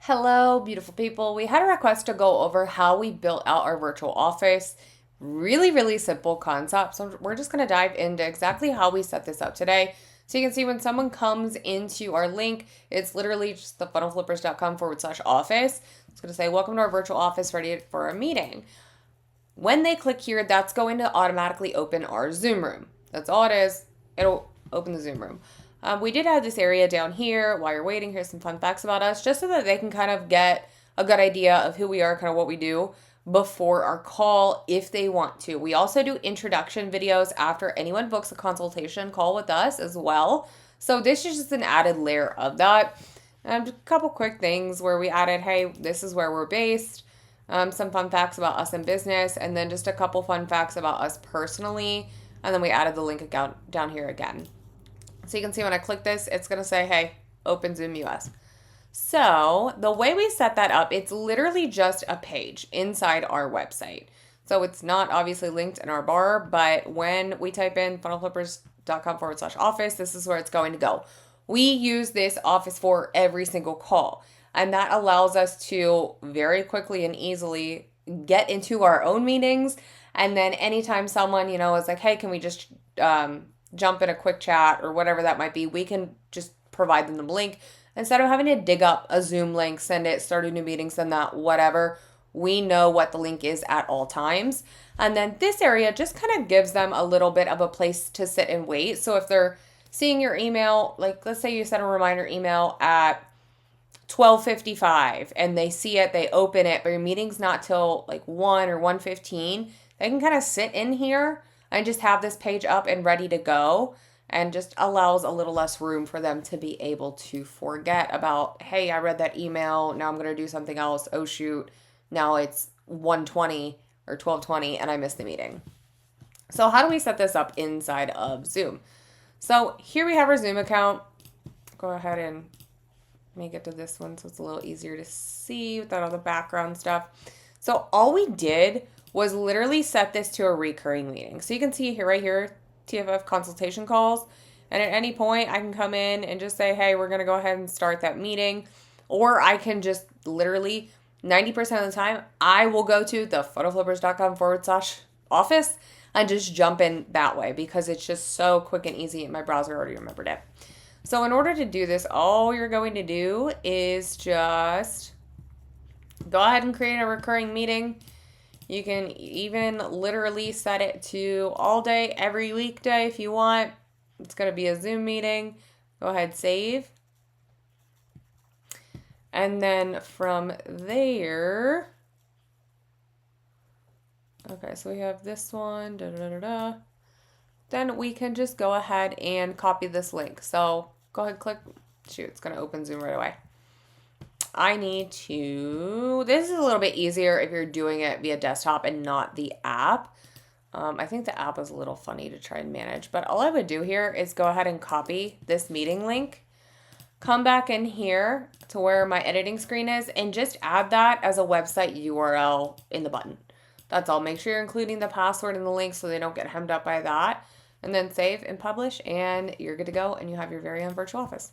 Hello, beautiful people. We had a request to go over how we built out our virtual office. Really simple concept. So we're just going to dive into exactly how we set this up today. So you can see when someone comes into our link, it's literally just the funnelflippers.com/office. It's going to say, welcome to our virtual office, ready for a meeting. When they click here, that's going to automatically open our Zoom room. That's all it is. It'll open the Zoom room. We did have this area down here. While you're waiting, here's some fun facts about us, just so that they can kind of get a good idea of who we are, kind of what we do before our call if they want to. We also do introduction videos after anyone books a consultation call with us as well. So this is just an added layer of that. A couple quick things where we added, hey, this is where we're based. Some fun facts about us in business, and then just a couple fun facts about us personally. And then we added the link account down here again. So you can see when I click this, it's going to say, hey, open Zoom US. So the way we set that up, it's literally just a page inside our website. So it's not obviously linked in our bar, but when we type in funnelflippers.com/office, this is where it's going to go. We use this office for every single call, and that allows us to very quickly and easily get into our own meetings. And then anytime someone, is like, hey, can we just jump in a quick chat or whatever that might be, we can just provide them the link. Instead of having to dig up a Zoom link, send it, start a new meeting, send that, whatever, we know what the link is at all times. And then this area just kind of gives them a little bit of a place to sit and wait. So if they're seeing your email, like let's say you send a reminder email at 12:55 and they see it, they open it, but your meeting's not till like 1 or 1:15, they can kind of sit in here and just have this page up and ready to go, and just allows a little less room for them to be able to forget about, hey, I read that email, now I'm going to do something else. Oh shoot, now it's 1:20 or 12:20 and I missed the meeting. So how do we set this up inside of Zoom? So here we have our Zoom account. Go ahead and make it to this one so it's a little easier to see without all the background stuff. So all we did was literally set this to a recurring meeting. So you can see here, right here, TFF consultation calls. And at any point, I can come in and just say, hey, we're going to go ahead and start that meeting. Or I can just literally, 90% of the time, I will go to the funnelflippers.com/office and just jump in that way because it's just so quick and easy. And my browser already remembered it. So in order to do this, all you're going to do is just go ahead and create a recurring meeting. You can even literally set it to all day, every weekday if you want. It's going to be a Zoom meeting. Go ahead, save. And then from there, okay, so we have this one, Then we can just go ahead and copy this link. So go ahead, click, shoot, it's going to open Zoom right away. This is a little bit easier if you're doing it via desktop and not the app. I think the app is a little funny to try and manage, but all I would do here is go ahead and copy this meeting link, come back in here to where my editing screen is, and just add that as a website URL in the button. That's all. Make sure you're including the password and the link so they don't get hemmed up by that, and then save and publish, and you're good to go, and you have your very own virtual office.